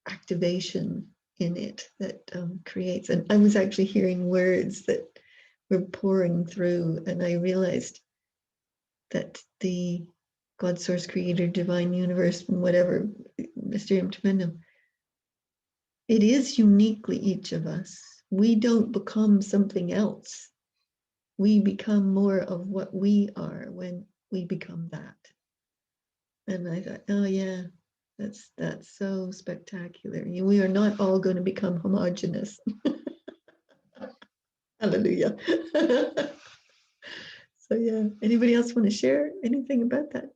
Speaker 1: activation in it that creates. And I was actually hearing words that were pouring through, and I realized that the God, source, creator, divine universe, whatever, Mysterium Tremendum, it is uniquely each of us. We don't become something else. We become more of what we are when we become that. And I thought, oh yeah, that's so spectacular. We are not all going to become homogenous. Hallelujah. So yeah, anybody else want to share anything about that?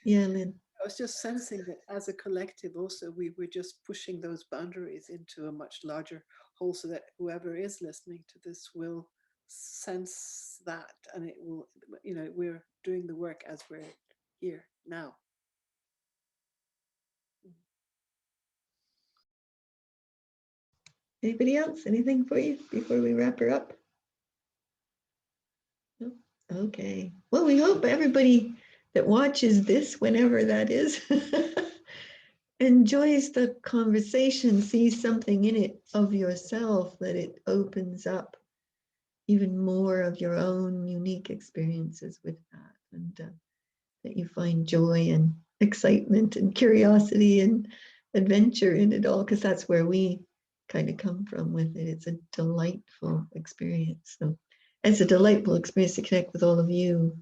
Speaker 1: Yeah, Lynn.
Speaker 4: I was just sensing that as a collective also, we were just pushing those boundaries into a much larger whole, so that whoever is listening to this will sense that, and it will, we're doing the work as we're here now.
Speaker 1: Anybody else? Anything for you before we wrap her up? No? Okay. Well, we hope everybody that watches this, whenever that is, enjoys the conversation, sees something in it of yourself, that it opens up even more of your own unique experiences with that, and that you find joy and excitement and curiosity and adventure in it all, because that's where we kind of come from with it. It's a delightful experience. So it's a delightful experience to connect with all of you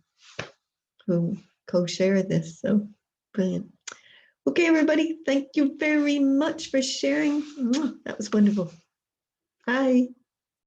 Speaker 1: who co-share this. So brilliant. Okay, everybody, thank you very much for sharing. That was wonderful. Bye.